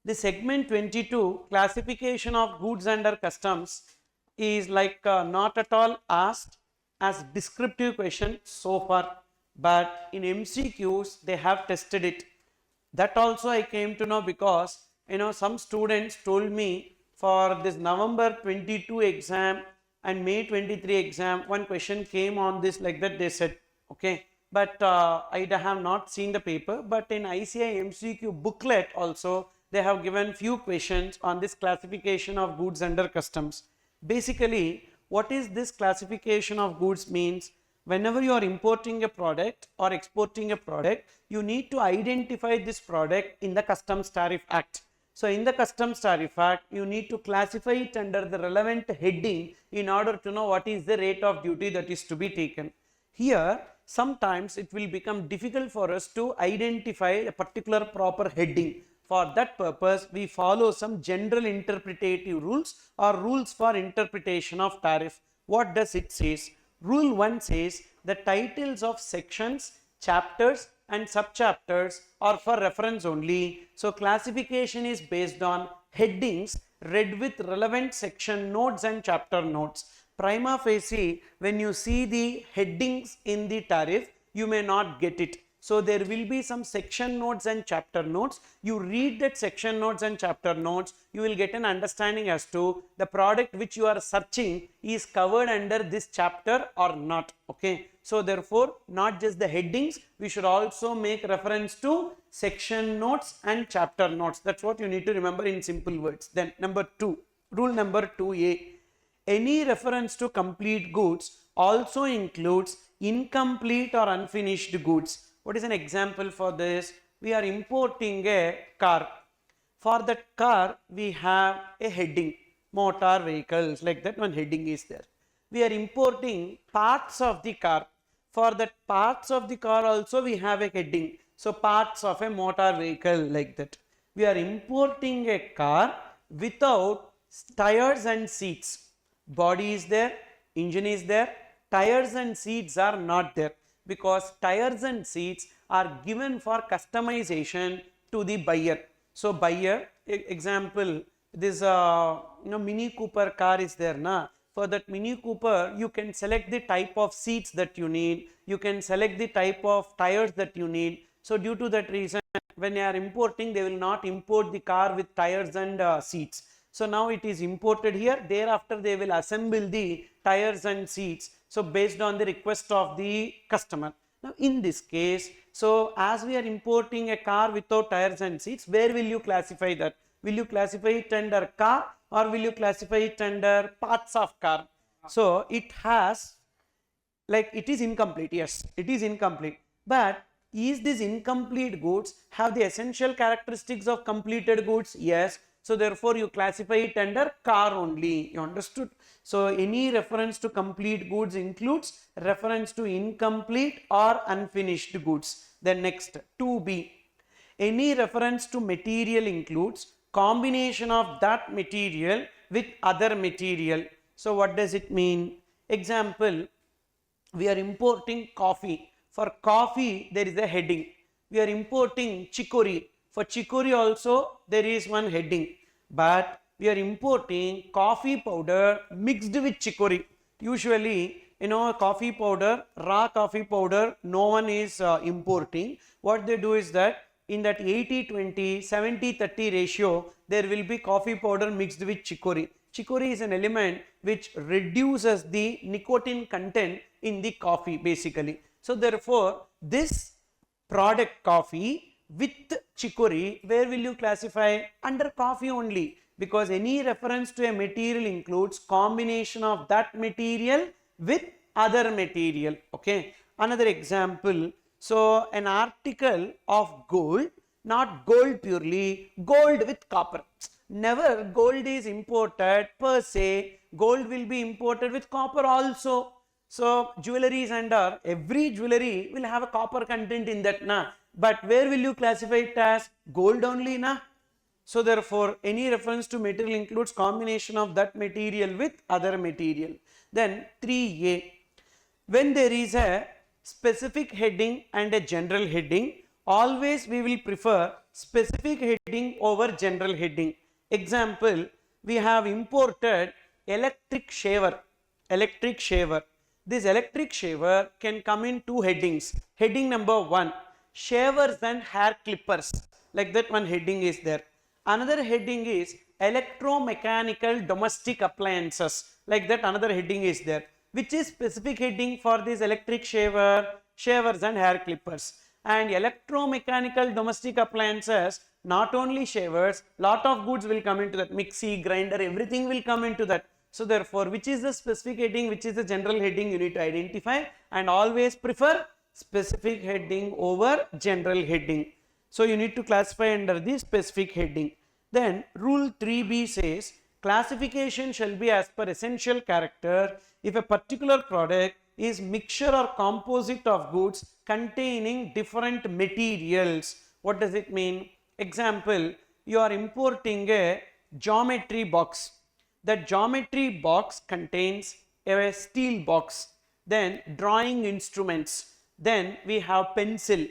The segment 22 classification of goods under customs is like not at all asked as descriptive question so far, but in MCQs they have tested it. That also I came to know because some students told me for this November 22 exam and May 23 exam, one question came on this like that, they said, okay. But I have not seen the paper, but in ICI MCQ booklet also they have given few questions on this classification of goods under customs. Basically, what is this classification of goods means? Whenever you are importing a product or exporting a product, you need to identify this product in the Customs Tariff Act. So in the Customs Tariff Act, you need to classify it under the relevant heading in order to know what is the rate of duty that is to be taken. Here, sometimes it will become difficult for us to identify a particular proper heading. For that purpose, we follow some general interpretative rules or rules for interpretation of tariff. What does it say? Rule 1 says the titles of sections, chapters and subchapters are for reference only. So classification is based on headings read with relevant section notes and chapter notes. Prima facie, when you see the headings in the tariff, you may not get it. So there will be some section notes and chapter notes. You read that section notes and chapter notes, you will get an understanding as to the product which you are searching is covered under this chapter or not. Okay. So therefore, not just the headings, we should also make reference to section notes and chapter notes. That's what you need to remember in simple words. Then number 2, rule number 2A. Any reference to complete goods also includes incomplete or unfinished goods. What is an example for this? We are importing a car. For that car, we have a heading, motor vehicles, like that one heading is there. We are importing parts of the car. For that parts of the car also we have a heading. So parts of a motor vehicle, like that. We are importing a car without tires and seats. Body is there, engine is there, tires and seats are not there, because tires and seats are given for customization to the buyer. So buyer, example, this Mini Cooper car is there na. For that Mini Cooper, you can select the type of seats that you need, you can select the type of tires that you need. So due to that reason, when you are importing, they will not import the car with tires and seats. So now it is imported here, thereafter they will assemble the tires and seats. So based on the request of the customer. Now in this case, so as we are importing a car without tires and seats, where will you classify that? Will you classify it under car or will you classify it under parts of car? So it has, like, it is incomplete. Yes, it is incomplete. But is this incomplete goods have the essential characteristics of completed goods? Yes. So therefore you classify it under car only. You understood? So any reference to complete goods includes reference to incomplete or unfinished goods. Then next, 2B. Any reference to material includes combination of that material with other material. So what does it mean? Example, we are importing coffee. For coffee, there is a heading. We are importing chicory. For chicory also, there is one heading. But we are importing coffee powder mixed with chicory. Usually, coffee powder, raw coffee powder, no one is importing. What they do is that in that 80-20, 70-30 ratio, there will be coffee powder mixed with chicory. Chicory is an element which reduces the nicotine content in the coffee basically. So therefore, this product coffee with chicory, where will you classify? Under coffee only, because any reference to a material includes combination of that material with other material. Okay. Another example, so an article of gold, not gold purely, gold with copper. Never gold is imported per se, gold will be imported with copper also. So jewelry is under, every jewelry will have a copper content in that na. But where will you classify it as? Gold only na. So therefore any reference to material includes combination of that material with other material. Then 3A. When there is a specific heading and a general heading, always we will prefer specific heading over general heading. Example, we have imported electric shaver. Electric shaver. This electric shaver can come in two headings. Heading number 1, shavers and hair clippers. Like that one heading is there. Another heading is electromechanical domestic appliances. Like that another heading is there. Which is specific heading for this electric shaver, shavers and hair clippers. And electromechanical domestic appliances, not only shavers, lot of goods will come into that. Mixie, grinder, everything will come into that. So therefore, which is the specific heading, which is the general heading, you need to identify, and always prefer specific heading over general heading. So you need to classify under the specific heading. Then rule 3b says classification shall be as per essential character if a particular product is mixture or composite of goods containing different materials. What does it mean? Example, you are importing a geometry box. That geometry box contains a steel box, then drawing instruments, then we have pencil,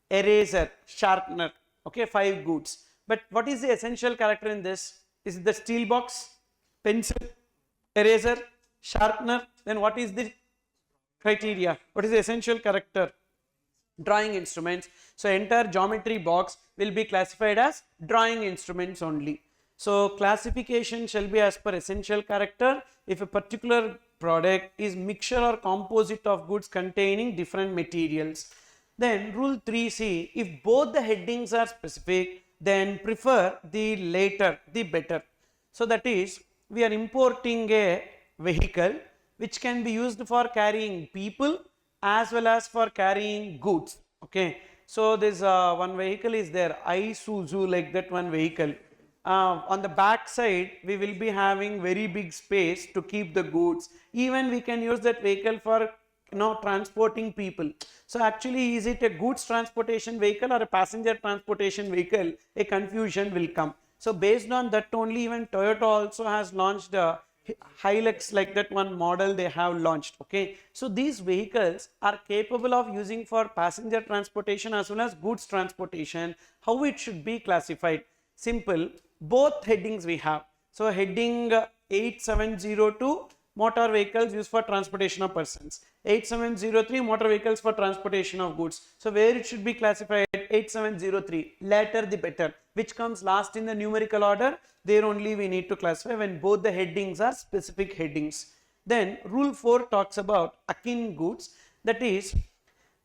eraser, sharpener, okay, 5 goods. But what is the essential character in this? Is it the steel box, pencil, eraser, sharpener? Then what is the criteria? What is the essential character? Drawing instruments. So entire geometry box will be classified as drawing instruments only. So classification shall be as per essential character if a particular product is mixture or composite of goods containing different materials. Then rule 3c, if both the headings are specific, then prefer the later, the better. So that is, we are importing a vehicle which can be used for carrying people as well as for carrying goods. Okay, so this one vehicle is there, Isuzu, like that one vehicle. On the back side we will be having very big space to keep the goods. Even we can use that vehicle for transporting people. So actually, is it a goods transportation vehicle or a passenger transportation vehicle? A confusion will come. So based on that only, even Toyota also has launched a Hilux, like that one model they have launched. Okay, so these vehicles are capable of using for passenger transportation as well as goods transportation. How it should be classified? Simple, both headings we have. So heading 8702, motor vehicles used for transportation of persons. 8703, motor vehicles for transportation of goods. So where it should be classified? 8703, later the better. Which comes last in the numerical order, there only we need to classify when both the headings are specific headings. Then rule 4 talks about akin goods. That is,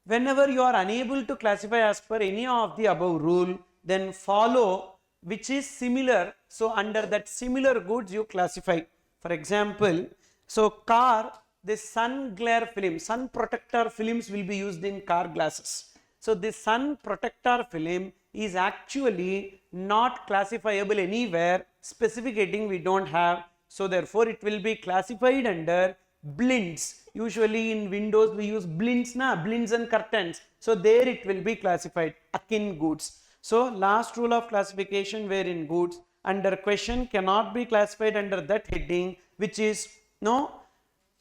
whenever you are unable to classify as per any of the above rule, then follow which is similar. So under that similar goods you classify. For example, so car, this sun glare film, sun protector films will be used in car glasses. So this sun protector film is actually not classifiable anywhere. Specific heading we don't have. So therefore it will be classified under blinds. Usually in windows we use blinds, blinds and curtains. So there it will be classified akin goods. So last rule of classification wherein goods under question cannot be classified under that heading which is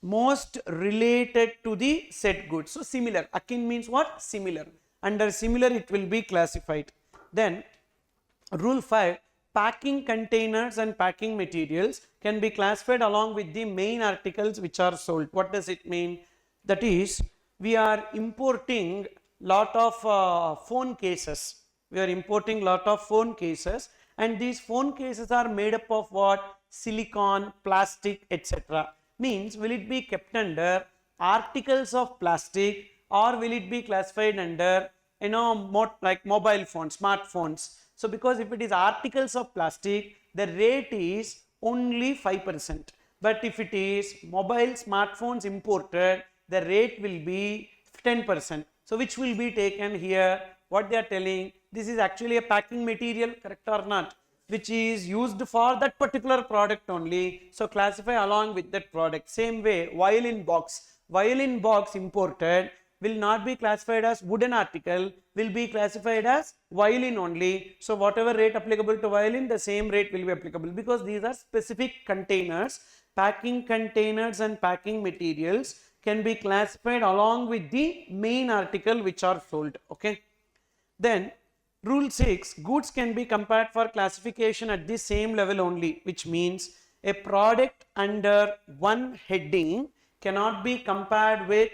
most related to the said goods. So similar, akin means what? Similar. Under similar it will be classified. Then rule 5, packing containers and packing materials can be classified along with the main articles which are sold. What does it mean? That is, we are importing lot of phone cases. We are importing lot of phone cases, and these phone cases are made up of what? Silicon, plastic, etc. Means, will it be kept under articles of plastic or will it be classified under like mobile phones, smartphones? So because if it is articles of plastic, the rate is only 5%. But if it is mobile smartphones imported, the rate will be 10%. So which will be taken here? What they are telling, this is actually a packing material, correct or not, which is used for that particular product only. So classify along with that product. Same way, violin box imported will not be classified as wooden article, will be classified as violin only. So whatever rate applicable to violin, the same rate will be applicable, because these are specific containers. Packing containers and packing materials can be classified along with the main article which are sold. Okay. Then Rule 6, goods can be compared for classification at the same level only, which means a product under one heading cannot be compared with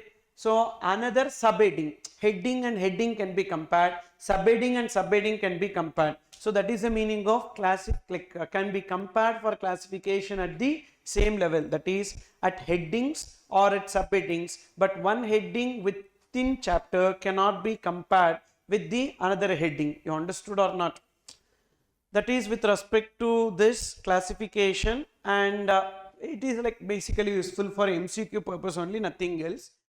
another subheading. Heading and heading can be compared, subheading and subheading can be compared. So that is the meaning of can be compared for classification at the same level, that is at headings or at subheadings, but one heading within chapter cannot be compared with the another heading. You understood or not? That is with respect to this classification, and it is like basically useful for MCQ purpose only, nothing else.